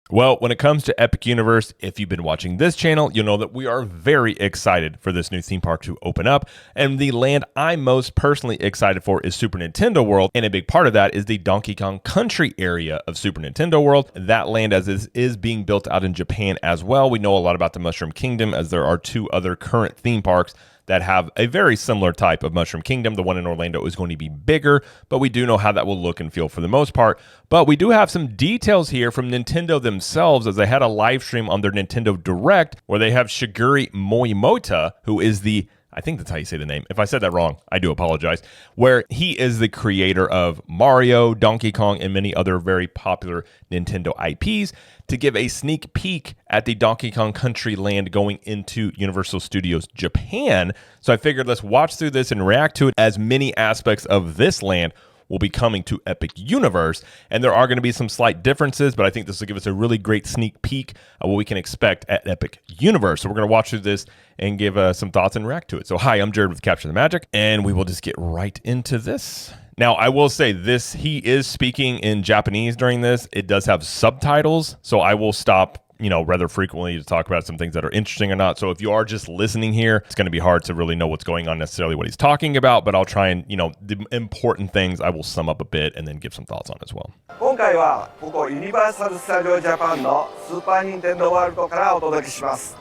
Well, when it comes to Epic Universe, if you've been watching this channel, you'll know that we are very excited for this new theme park to open up. And the land I'm most personally excited for is Super Nintendo World. And a big part of that is the Donkey Kong Country area of Super Nintendo World. That land as is being built out in Japan as well. We know a lot about the Mushroom Kingdom, as there are two other current theme parks that have a very similar type of Mushroom Kingdom. The one in Orlando is going to be bigger, but we do know how that will look and feel for the most part. But we do have some details here from Nintendo themselves, as they had a live stream on their Nintendo Direct where they have Shigeru Miyamoto, who is I think that's how you say the name. If I said that wrong, I do apologize. Where he is the creator of Mario, Donkey Kong, and many other very popular Nintendo IPs, to give a sneak peek at the Donkey Kong Country land going into Universal Studios Japan. So I figured let's watch through this and react to it, as many aspects of this land will be coming to Epic Universe. And there are going to be some slight differences, but I think this will give us a really great sneak peek of what we can expect at Epic Universe. So we're going to watch through this and give some thoughts and react to it. So hi, I'm Jared with Capture the Magic, and we will just get right into this. Now, I will say this, he is speaking in Japanese during this. It does have subtitles, so I will stop rather frequently to talk about some things that are interesting or not. So if you are just listening here, it's going to be hard to really know what's going on necessarily what he's talking about, but I'll try and, the important things I will sum up a bit and then give some thoughts on as well. 今回はここユニバーサル・スタジオ・ジャパンのスーパー・ニンテンドー・ワールドからお届けします。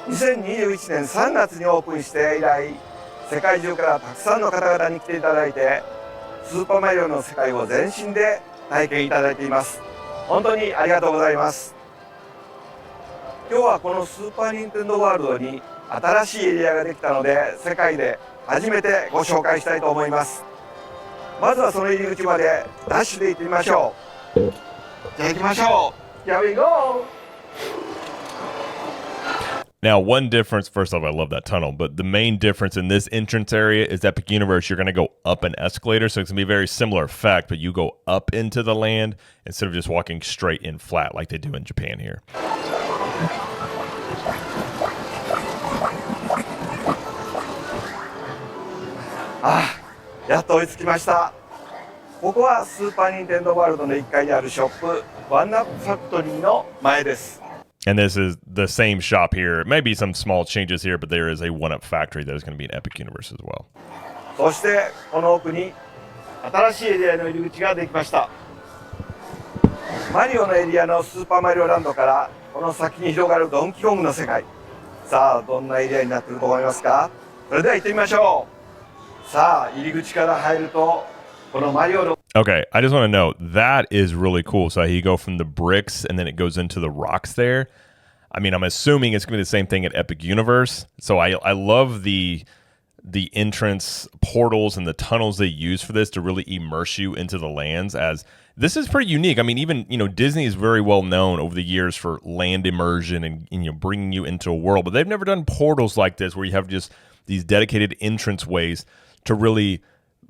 2021年3月にオープンして以来、世界中からたくさんの方々に来ていただいて、スーパーマリオの世界を全身で体験いただいています。本当にありがとうございます。今日はこのスーパー・ニンテンドー・ワールドに新しいエリアができたので、世界で初めてご紹介したいと思います。まずはその入り口までダッシュで行ってみましょう。じゃあ行きましょう。Here we go! Now, one difference, first off, I love that tunnel, but the main difference in this entrance area is Epic Universe, you're going to go up an escalator, so it's going to be a very similar effect, but you go up into the land instead of just walking straight in flat like they do in Japan here. やっと追いつきました。ここはスーパー・ニンテンドー・ワールドの1階にあるショップ、ワンナップファクトリーの前です。And this is the same shop here. Maybe some small changes here, but there is a one-up factory that is going to be in Epic Universe as well. そしてこの奥に新しいエリアの入り口ができました。マリオのエリアのスーパーマリオランドからこの先に広がるドンキーコングの世界。さあどんなエリアになっていると思いますか？それでは行ってみましょう。さあ入り口から入るとこのマリオの Okay, I just want to note, that is really cool. So you go from the bricks and then it goes into the rocks there. I mean, I'm assuming it's going to be the same thing at Epic Universe. So I love the entrance portals and the tunnels they use for this to really immerse you into the lands, as this is pretty unique. I mean, even, Disney is very well known over the years for land immersion and bringing you into a world, but they've never done portals like this where you have just these dedicated entrance ways to really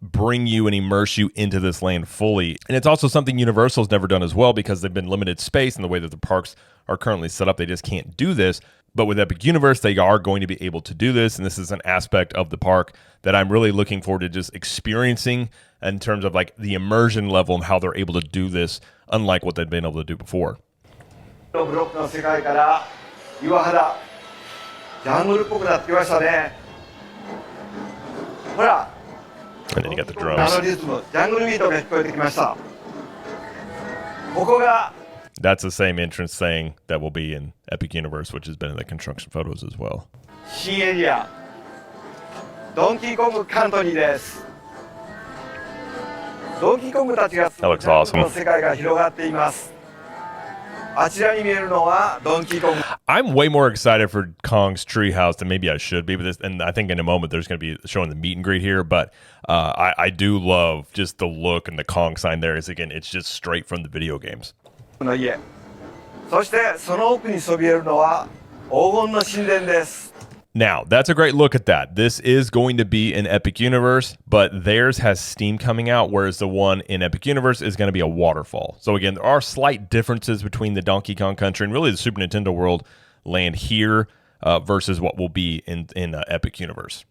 bring you and immerse you into this land fully. And it's also something Universal's never done as well, because they've been limited space in the way that the parks are currently set up. They just can't do this. But with Epic Universe, they are going to be able to do this. And this is an aspect of the park that I'm really looking forward to just experiencing in terms of like the immersion level and how they're able to do this, unlike what they've been able to do before. ブロックの世界から岩肌、ジャングルっぽくなってきましたね。ほら。And then you got the drums. That's the same entrance thing that will be in Epic Universe, which has been in the construction photos as well. 新エリア、ドンキーコングカントリーです。ドンキーコングたちが住むジャングルの世界が広がっています。I'm way more excited for Kong's Treehouse than maybe I should be with this, and I think in a moment there's going to be showing the meet and greet here, but I do love just the look and the Kong sign there. Is again, it's just straight from the video games. そしてその奥にそびえるのは黄金の神殿です。 Now, that's a great look at that. This is going to be in Epic Universe, but theirs has steam coming out, whereas the one in Epic Universe is going to be a waterfall. So again, there are slight differences between the Donkey Kong Country and really the Super Nintendo World land here versus what will be in Epic Universe.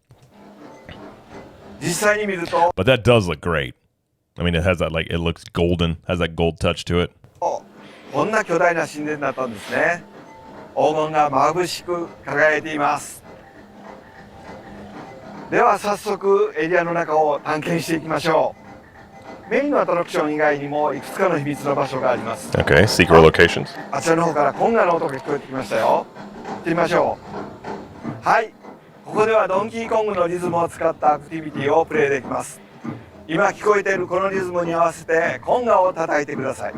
But that does look great. I mean, it has that, like, it looks golden, has that gold touch to it. こんな巨大な神殿だったんですね。黄金が眩しく輝いています。では早速エリアの中を探検していきましょう。メインのアトラクション以外にもいくつかの秘密の場所があります。 Okay, secret locations. あちらの方からコンガの音が聞こえてきましたよ。行ってみましょう。はい、ここではドンキーコングのリズムを使ったアクティビティをプレイできます。今聞こえているこのリズムに合わせてコンガを叩いてください。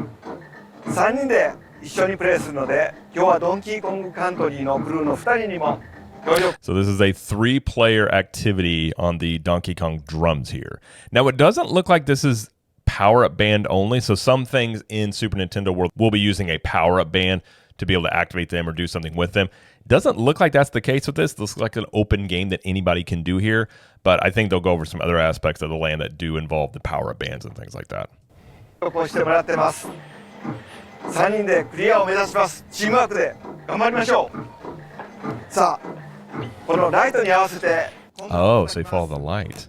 3人で一緒にプレイするので、今日はドンキーコングカントリーのクルーの2人にも協力。 So this is a 3-player activity on the Donkey Kong drums here. Now it doesn't look like this is power-up band only. So some things in Super Nintendo World will be using a power-up band to be able to activate them or do something with them. Doesn't look like that's the case with this. This looks like an open game that anybody can do here. But I think they'll go over some other aspects of the land that do involve the power-up bands and things like that. してもらってます。3人でクリアを目指します。チームワークで頑張りましょう。さあ、このライトに合わせて。 Oh, so you follow the light.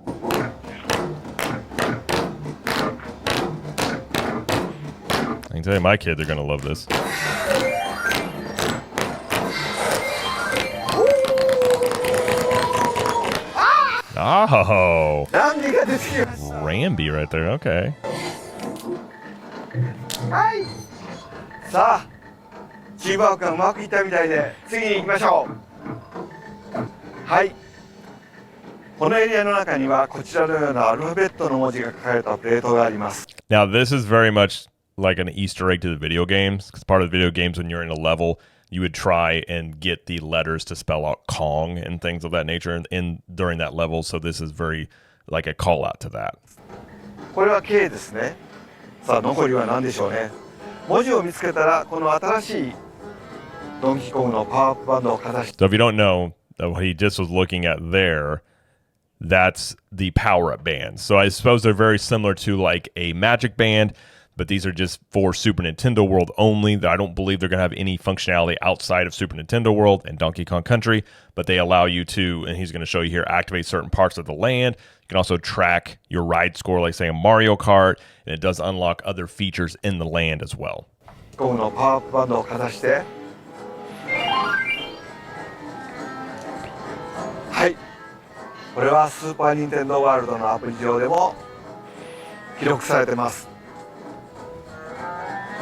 I can tell you, my kids are going to love this. Oh, ランディが出てきました。 Rambi right there. Okay. はい。さあ、チームワークがうまくいったみたいで、次に行きましょう。はい。このエリアの中にはこちらのようなアルファベットの文字が書かれたプレートがあります。 Now, this is very much like an Easter egg to the video games, because part of the video games, when you're in a level, you would try and get the letters to spell out Kong and things of that nature in during that level. So this is very like a call out to that. これは K ですね。さあ、残りは何でしょうね。文字を見つけたら、この新しいドンキーコングのパワーアップバンドをかざして。 So if you don't know what he just was looking at there, that's the power-up bands. So I suppose they're very similar to like a Magic Band, but these are just for Super Nintendo World only. I don't believe they're going to have any functionality outside of Super Nintendo World and Donkey Kong Country, but they allow you to, and he's going to show you here, activate certain parts of the land. You can also track your ride score, like say a Mario Kart, and it does unlock other features in the land as well. コングのパワーアップバンドをかざして。はい。これはスーパーニンテンドーワールドのアプリ上でも記録されてます。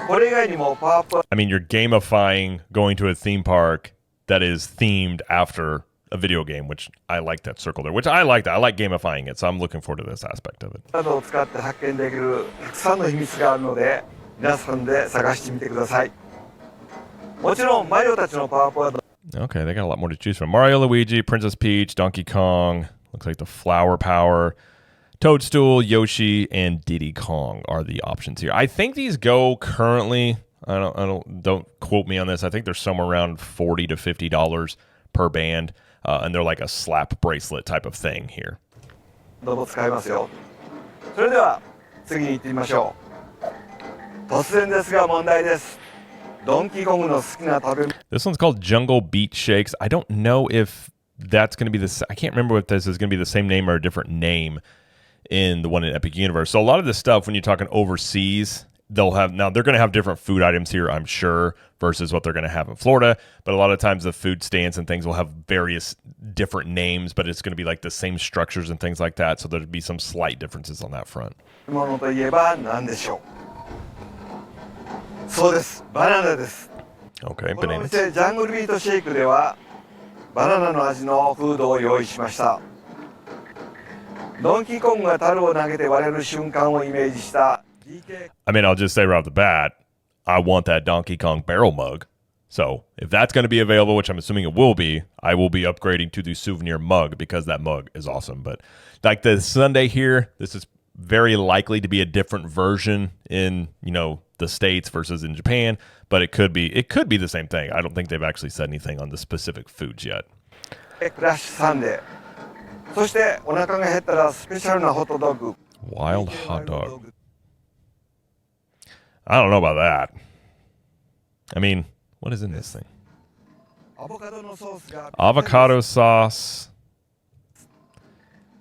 これ以外にもパワーアップ。 I mean, you're gamifying going to a theme park that is themed after a video game, which I like that circle there, which I like that. I like gamifying it, so I'm looking forward to this aspect of it. などを使って発見できるたくさんの秘密があるので、皆さんで探してみてください。もちろんマリオたちのパワーアップは。 Okay, they got a lot more to choose from. Mario, Luigi, Princess Peach, Donkey Kong. Looks like the Flower Power, Toadstool, Yoshi, and Diddy Kong are the options here. I think these go currently. Don't quote me on this. I think they're somewhere around $40 to $50 per band, and they're like a slap bracelet type of thing here. どうも使いますよ。それでは次に行ってみましょう。突然ですが問題です。ドンキーコングの好きな食べ物。 This one's called Jungle Beat Shakes. I don't know if that's going to be the. I can't remember if this is going to be the same name or a different name in the one in Epic Universe. So a lot of this stuff, when you're talking overseas, they'll have, now they're going to have different food items here, I'm sure, versus what they're going to have in Florida. But a lot of times the food stands and things will have various different names, but it's going to be like the same structures and things like that. So there'll be some slight differences on that front. ものといえば何でしょう。そうです、バナナです。 Okay, このお bananas. 店ジャングルビートシェイクではバナナの味のフードを用意しました。ドンキーコングが樽を投げて割れる瞬間をイメージした DK。 I mean, I'll just say right off the bat, I want that Donkey Kong barrel mug. So if that's going to be available, which I'm assuming it will be, I will be upgrading to the souvenir mug because that mug is awesome. But like the Sunday here, this is very likely to be a different version in, you know, the States versus in Japan, but it could be the same thing. I don't think they've actually said anything on the specific foods yet. クラッシュサンデー。そしてお腹が減ったらスペシャルなホットドッグ。 Wild hot dog. I don't know about that. I mean, what is in this thing? アボカドのソースが Avocado sauce.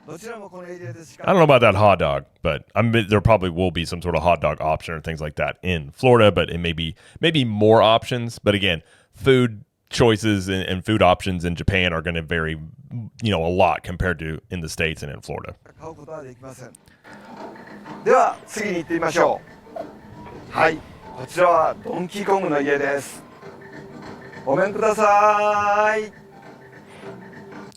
どちらもこのエリアでしか I don't know about that hot dog, but there probably will be some sort of hot dog option or things like that in Florida, but it maybe more options. But again, food choices and food options in Japan are going to vary, a lot compared to in the States and in Florida. 買うことはできません。では次に行ってみましょう。はい、こちらはドンキーコングの家です。ごめんください。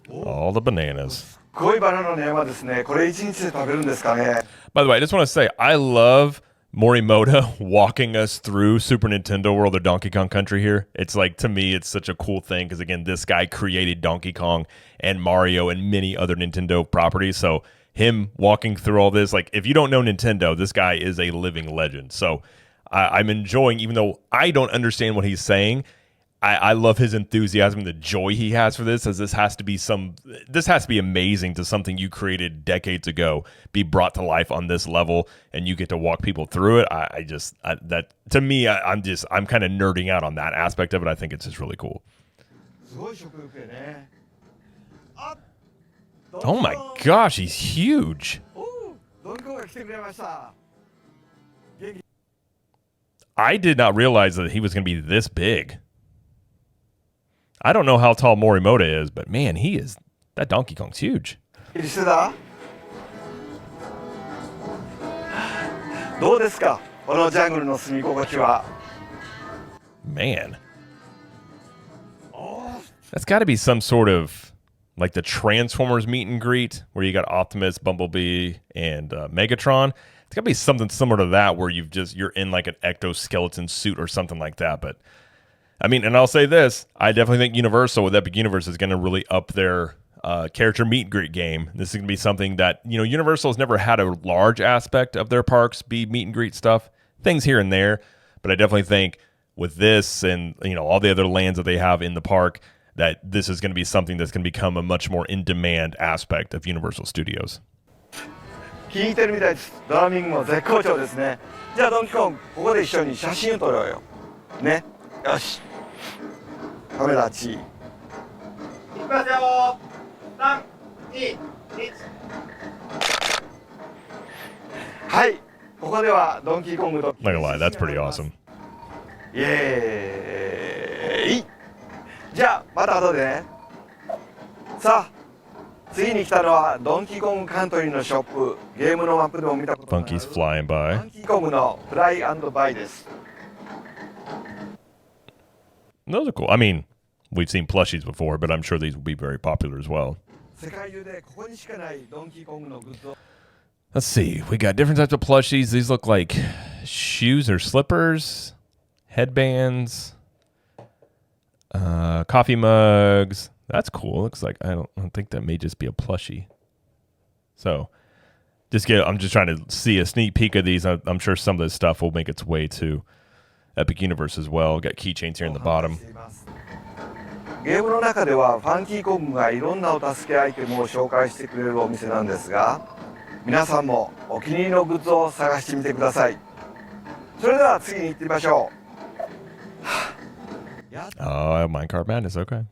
All the bananas. すごいバナナの山ですね。これ一日で食べるんですかね。 By the way, I just want to say I love Morimoto walking us through Super Nintendo World or Donkey Kong Country here. It's like, to me, it's such a cool thing because, again, this guy created Donkey Kong and Mario and many other Nintendo properties. So him walking through all this, like, if you don't know Nintendo, this guy is a living legend. So I'm enjoying, even though I don't understand what he's saying, I love his enthusiasm and the joy he has for this, as this has to be amazing to something you created decades ago be brought to life on this level, and you get to walk people through it. That to me, I'm kind of nerding out on that aspect of it. I think it's just really cool. Oh my gosh, he's huge. I did not realize that he was going to be this big. I don't know how tall Morimoto is, but man, that Donkey Kong's huge. どうですか、このジャングルの住み心地は。 Man. That's got to be some sort of, like the Transformers meet and greet, where you got Optimus, Bumblebee, and Megatron. It's got to be something similar to that, where you're in like an ectoskeleton suit or something like that, but... I mean, and I'll say this, I definitely think Universal with Epic Universe is going to really up their character meet and greet game. This is going to be something that, Universal has never had a large aspect of their parks be meet and greet stuff, things here and there. But I definitely think with this and, all the other lands that they have in the park, that this is going to be something that's going to become a much more in-demand aspect of Universal Studios. 気に入ってるみたいです。ドラミングも絶好調ですね。じゃあドンキーコング、ここで一緒に写真を撮ろうよ。ね。よし。カメラチー。いきますよ。3、2、1。はい。ここではドンキーコングと。Not gonna lie, that's pretty awesome. イエーイ。じゃあまた後でね。さあ、次に来たのはドンキーコングカントリーのショップ。ゲームのマップでも見たことがある。 Funky's flying by. ドンキーコングのフライ&バイです。 Those are cool. I mean, we've seen plushies before, but I'm sure these will be very popular as well. Let's see. We got different types of plushies. These look like shoes or slippers, headbands, coffee mugs. That's cool. Looks like I don't think that may just be a plushie. So, I'm just trying to see a sneak peek of these. I'm sure some of this stuff will make its way to Epic Universe as well. Got keychains here in the bottom. ゲームの中ではファンキーコングがいろんなお助けアイテムを紹介してくれるお店なんですが、皆さんもお気に入りのグッズを探してみてください。それでは次に行ってみましょう。Oh, Minecart Madness, okay.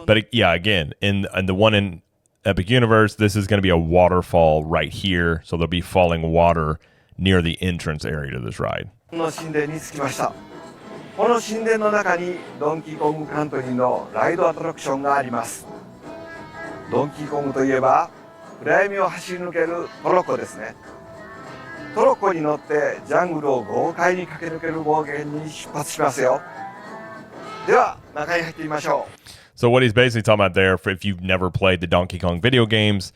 But yeah, again, in the one in Epic Universe, this is going to be a waterfall right here, so there'll be falling water near the entrance area to this ride. この神殿に着きました。この神殿の中にドンキーコングカントリーのライドアトラクションがあります。ドンキーコングといえば暗闇を走り抜けるトロッコですね。トロッコに乗ってジャングルを豪快に駆け抜ける冒険に出発しますよ。では中に入ってみましょう。 So what he's basically talking about there, if you've never played the Donkey Kong video games,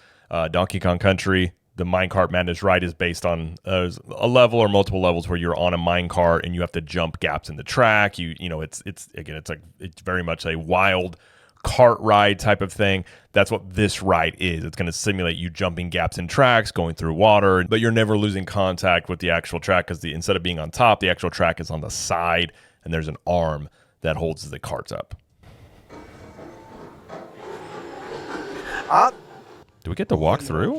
Donkey Kong Country, the Minecart Madness ride is based on a level or multiple levels where you're on a minecart and you have to jump gaps in the track. It's very much a wild cart ride type of thing. That's what this ride is. It's going to simulate you jumping gaps in tracks, going through water, but you're never losing contact with the actual track because instead of being on top, the actual track is on the side and there's an arm that holds the carts up. Do we get to walk through?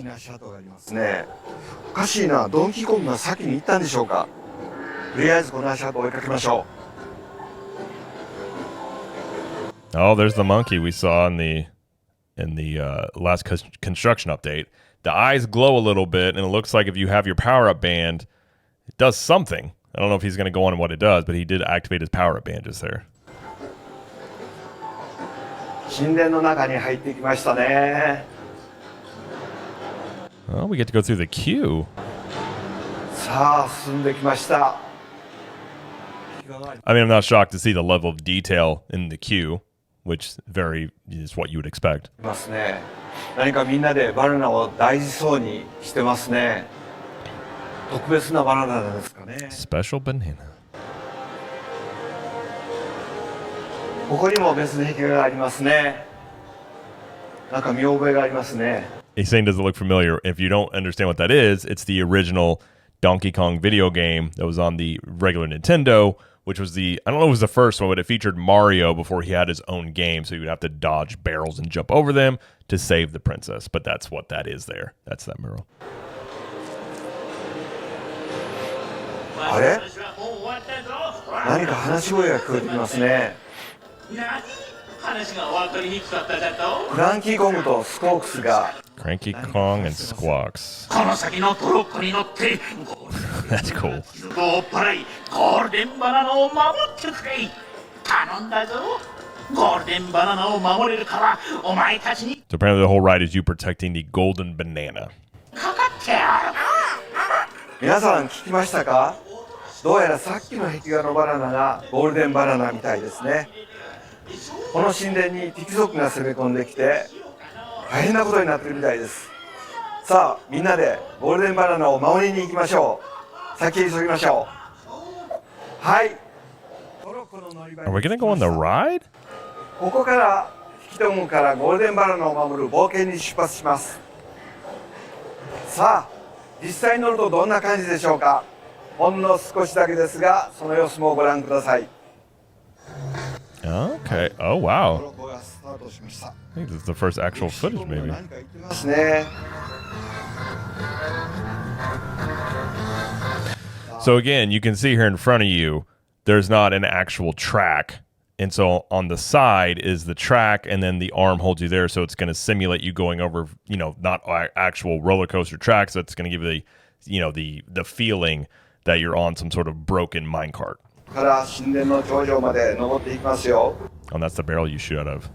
おかしいな、ドンキーコングが先に行ったんでしょうか。とりあえずこの足跡を追いかけましょう。 Oh, there's the monkey we saw in the in the last construction update. The eyes glow a little bit, and it looks like if you have your power-up band, it does something. I don't know if he's going to go on what it does, but he did activate his power-up band just there. 神殿の中に入ってきましたね。 Well, we get to go through the queue. さあ進んできました。 I mean, I'm not shocked to see the level of detail in the queue, which is what you would expect. いますね。何かみんなでバナナを大事そうにしてますね。特別なバナナなんですかね。 Special banana. ここにも別の壁画がありますね。なんか見覚えがありますね。 He's saying, does it look familiar? If you don't understand what that is, it's the original Donkey Kong video game that was on the regular Nintendo, which was I don't know if it was the first one, but it featured Mario before he had his own game. So you would have to dodge barrels and jump over them to save the princess. But that's what that is there. That's that mural. あれ？何か話し声が聞こえてきますね。クランキーコングとスコークスが Cranky Kong and Squawks. この先のトロッコに乗ってゴール That's cool. を追っ払いゴールデンバナナを守ってくれ頼んだぞゴールデンバナナを守れるからお前たちに So apparently the whole ride is you protecting the golden banana. かかってやる皆さん聞きましたか？どうやらさっきの壁画のバナナがゴールデンバナナみたいですね。この神殿に敵族が攻め込んできて大変なことになってるみたいです。さあみんなでゴールデンバナナを守りに行きましょう。先へ急ぎましょう。はい。 Are we going to go on the ride? ここから引き戸門からゴールデンバナナを守る冒険に出発します。さあ実際に乗るとどんな感じでしょうか。ほんの少しだけですがその様子もご覧ください。 Okay. Oh, wow. トロッコがスタートしました。 I think this is the first actual footage, maybe. 何か言ってますね。 So again, you can see here in front of you, there's not an actual track. And so on the side is the track, and then the arm holds you there. So it's going to simulate you going over, not actual roller coaster tracks. So it's going to give you the feeling that you're on some sort of broken minecart. から神殿の頂上まで登っていきますよ。 And that's the barrel you shoot out of.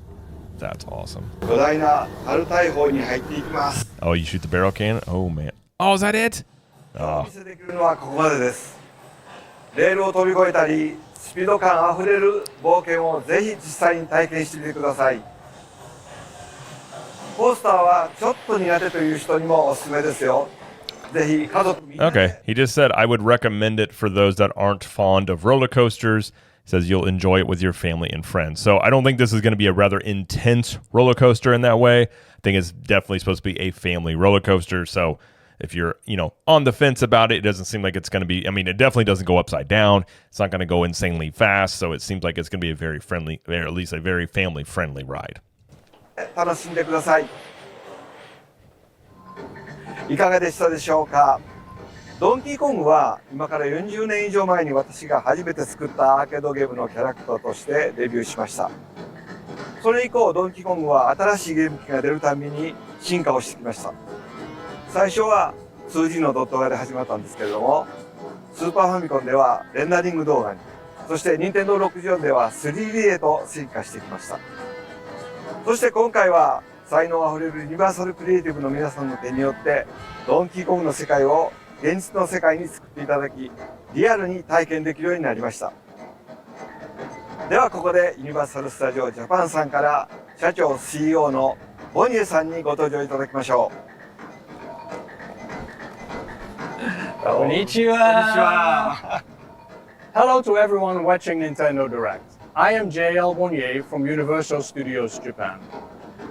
That's awesome. 巨大な樽大砲に入っていきます。 Oh, you shoot the barrel cannon? Oh, man. Oh, is that it? お見せできるのはここまでです。レールを飛び越えたり、スピード感あふれる冒険をぜひ実際に体験してみてください。コースターはちょっと苦手という人にもおすすめですよ。ぜひ家族みんなで Okay. He just said, I would recommend it for those that aren't fond of roller coasters. He says you'll enjoy it with your family and friends. So I don't think this is going to be a rather intense roller coaster in that way. I think it's definitely supposed to be a family roller coaster. So if you're, on the fence about it, it doesn't seem like it's going to be, it definitely doesn't go upside down. It's not going to go insanely fast. So it seems like it's going to be a very friendly, or at least a very family-friendly ride. 楽しんでください。いかがでしたでしょうか。ドンキーコングは今から40年以上前に私が初めて作ったアーケードゲームのキャラクターとしてデビューしました。それ以降ドンキーコングは新しいゲーム機が出るたびに進化をしてきました。最初は 2G のドット画で始まったんですけれども、スーパーファミコンではレンダリング動画に、そして任天堂64では 3D へと進化してきました。そして今回は才能あふれるユニバーサルクリエイティブの皆さんの手によってドンキーコングの世界を現実の世界に作っていただき、リアルに体験できるようになりました。ではここでユニバーサル・スタジオ・ジャパンさんから社長 CEO のボニエさんにご登場いただきましょう。Konnichiwa. Hello to everyone watching Nintendo Direct. I am JL Bonnier from Universal Studios Japan.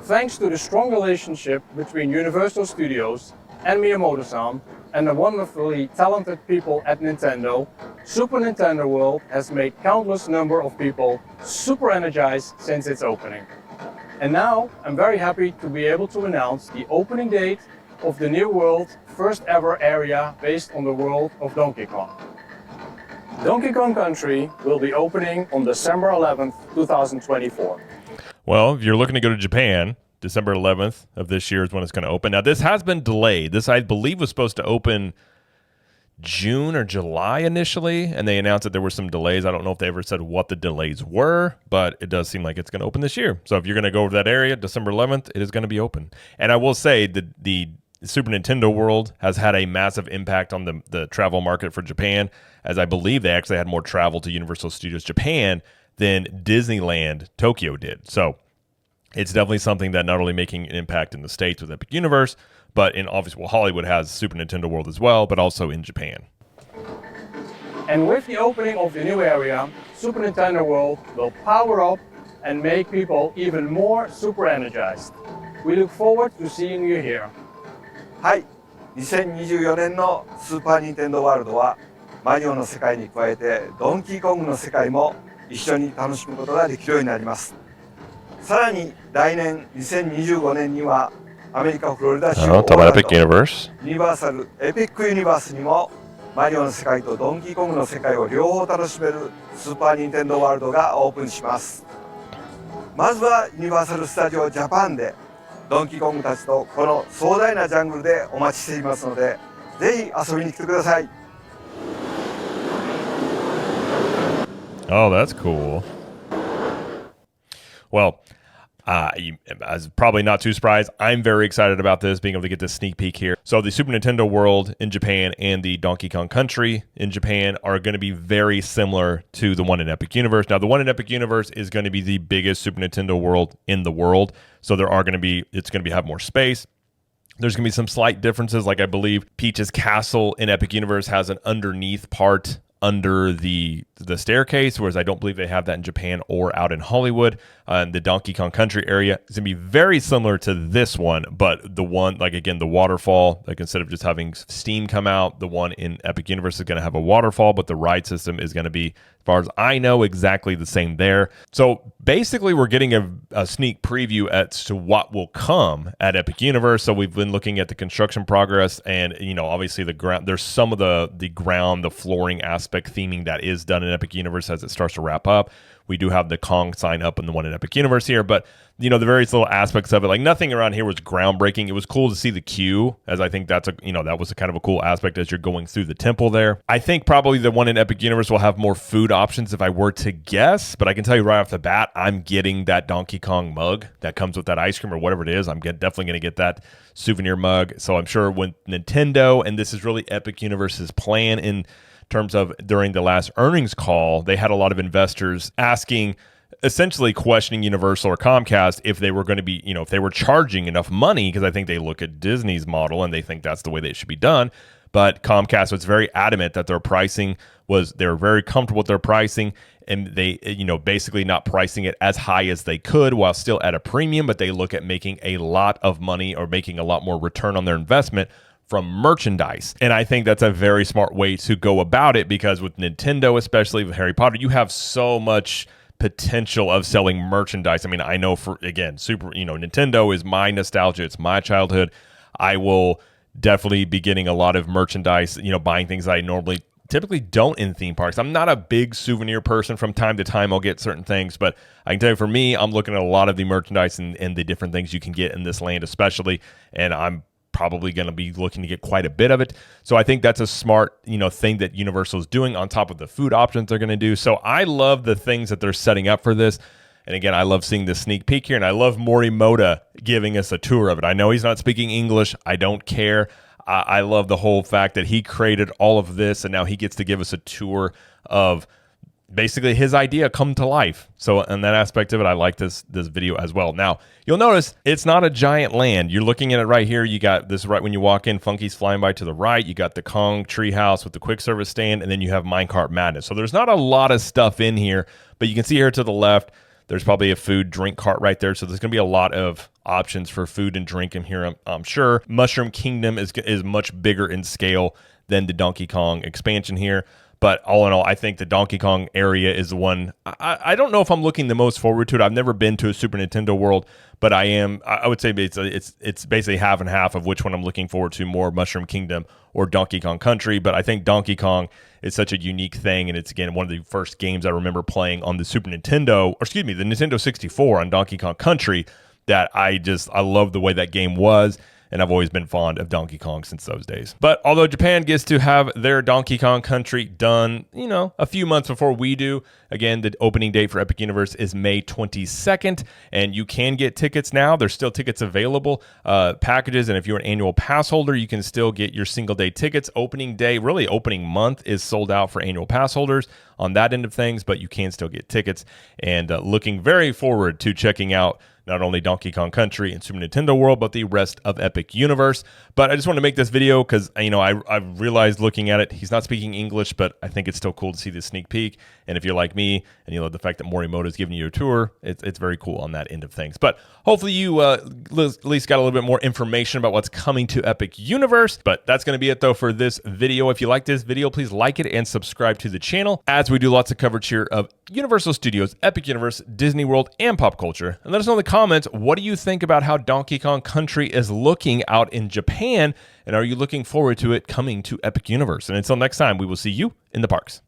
Thanks to the strong relationship between Universal Studios and Miyamoto-san and the wonderfully talented people at Nintendo, Super Nintendo World has made countless number of people super energized since its opening. And now I'm very happy to be able to announce the opening date of the new world's first ever area based on the world of Donkey Kong. Donkey Kong Country will be opening on December 11th, 2024. Well, if you're looking to go to Japan, December 11th of this year is when it's going to open. Now, this has been delayed. This, I believe, was supposed to open June or July initially, and they announced that there were some delays. I don't know if they ever said what the delays were, but it does seem like it's going to open this year. So if you're going to go over that area, December 11th, it is going to be open. And I will say that the Super Nintendo World has had a massive impact on the travel market for Japan, as I believe they actually had more travel to Universal Studios Japan than Disneyland Tokyo did. So it's definitely something that not only making an impact in the States with Epic Universe, but in obviously, well, Hollywood has Super Nintendo World as well, but also in Japan. And with the opening of the new area, Super Nintendo World will power up and make people even more super energized. We look forward to seeing you here. はい、2024年のスーパー・ニンテンドー・ワールドはマリオの世界に加えてドンキーコングの世界も一緒に楽しむことができるようになります。さらに来年2025年にはアメリカ・フロリダ州オーランド Epic Universe. ユニバーサル・エピック・ユニバースにもマリオの世界とドンキーコングの世界を両方楽しめるスーパー・ニンテンドー・ワールドがオープンします。まずはユニバーサル・スタジオ・ジャパンでドンキーコングたちとこの壮大なジャングルでお待ちしていますので、ぜひ遊びに来てください。Oh, that's cool. Well, as probably not too surprised, I'm very excited about this, being able to get this sneak peek here. So the Super Nintendo World in Japan and the Donkey Kong Country in Japan are going to be very similar to the one in Epic Universe. Now, the one in Epic Universe is going to be the biggest Super Nintendo World in the world. So it's going to have more space. There's going to be some slight differences. Like I believe Peach's Castle in Epic Universe has an underneath part under the staircase, whereas I don't believe they have that in Japan or out in Hollywood. The Donkey Kong Country area is going to be very similar to this one, but the one, like again, the waterfall, like instead of just having steam come out, the one in Epic Universe is going to have a waterfall, but the ride system is going to be, as far as I know, exactly the same there. So basically, we're getting a sneak preview as to what will come at Epic Universe. So we've been looking at the construction progress, and obviously the ground. There's some of the ground, the flooring aspect theming that is done in Epic Universe as it starts to wrap up. We do have the Kong sign up in the one in Epic Universe here, but the various little aspects of it, like nothing around here was groundbreaking. It was cool to see the queue, as I think that was a kind of a cool aspect as you're going through the temple there. I think probably the one in Epic Universe will have more food options if I were to guess, but I can tell you right off the bat, I'm getting that Donkey Kong mug that comes with that ice cream or whatever it is. I'm definitely going to get that souvenir mug. So I'm sure when Nintendo, and this is really Epic Universe's plan in terms of during the last earnings call, they had a lot of investors asking, essentially questioning Universal or Comcast if they were going to be, if they were charging enough money, because I think they look at Disney's model and they think that's the way that it should be done. But Comcast was very adamant that their pricing they were very comfortable with their pricing, and they, basically not pricing it as high as they could while still at a premium, but they look at making a lot of money or making a lot more return on their investment from merchandise. And I think that's a very smart way to go about it, because with Nintendo, especially with Harry Potter, you have so much potential of selling merchandise. I mean, I know Nintendo is my nostalgia. It's my childhood. I will definitely be getting a lot of merchandise, buying things that I typically don't in theme parks. I'm not a big souvenir person. From time to time, I'll get certain things, but I can tell you for me, I'm looking at a lot of the merchandise and the different things you can get in this land, especially, and I'm probably going to be looking to get quite a bit of it. So I think that's a smart, thing that Universal is doing on top of the food options they're going to do. So I love the things that they're setting up for this. And again, I love seeing the sneak peek here, and I love Morimoto giving us a tour of it. I know he's not speaking English. I don't care. I love the whole fact that he created all of this, and now he gets to give us a tour of basically his idea come to life. So in that aspect of it, I like this video as well. Now, you'll notice it's not a giant land. You're looking at it right here. You got this right when you walk in, Funky's Flying By to the right. You got the Kong Treehouse with the quick service stand, and then you have Minecart Madness. So there's not a lot of stuff in here, but you can see here to the left, there's probably a food drink cart right there. So there's going to be a lot of options for food and drink in here, I'm sure. Mushroom Kingdom is much bigger in scale than the Donkey Kong expansion here. But all in all, I think the Donkey Kong area is the one. I don't know if I'm looking the most forward to it. I've never been to a Super Nintendo World, but I would say it's basically half and half of which one I'm looking forward to more, Mushroom Kingdom or Donkey Kong Country. But I think Donkey Kong is such a unique thing, and it's, again, one of the first games I remember playing on the the Nintendo 64 on Donkey Kong Country, that I love the way that game was. And I've always been fond of Donkey Kong since those days. But although Japan gets to have their Donkey Kong Country done, a few months before we do, again, the opening date for Epic Universe is May 22nd, and you can get tickets now. There's still tickets available, packages, and if you're an annual pass holder, you can still get your single day tickets. Opening day, really opening month, is sold out for annual pass holders on that end of things, but you can still get tickets, and looking very forward to checking out not only Donkey Kong Country and Super Nintendo World, but the rest of Epic Universe. But I just want to make this video because, I realized looking at it, he's not speaking English, but I think it's still cool to see this sneak peek. And if you're like me and you love the fact that Morimoto is giving you a tour, it's very cool on that end of things. But hopefully you at least got a little bit more information about what's coming to Epic Universe. But that's going to be it, though, for this video. If you like this video, please like it and subscribe to the channel, as we do lots of coverage here of Universal Studios, Epic Universe, Disney World, and pop culture. And let us know in the comments, what do you think about how Donkey Kong Country is looking out in Japan? And are you looking forward to it coming to Epic Universe? And until next time, we will see you in the parks.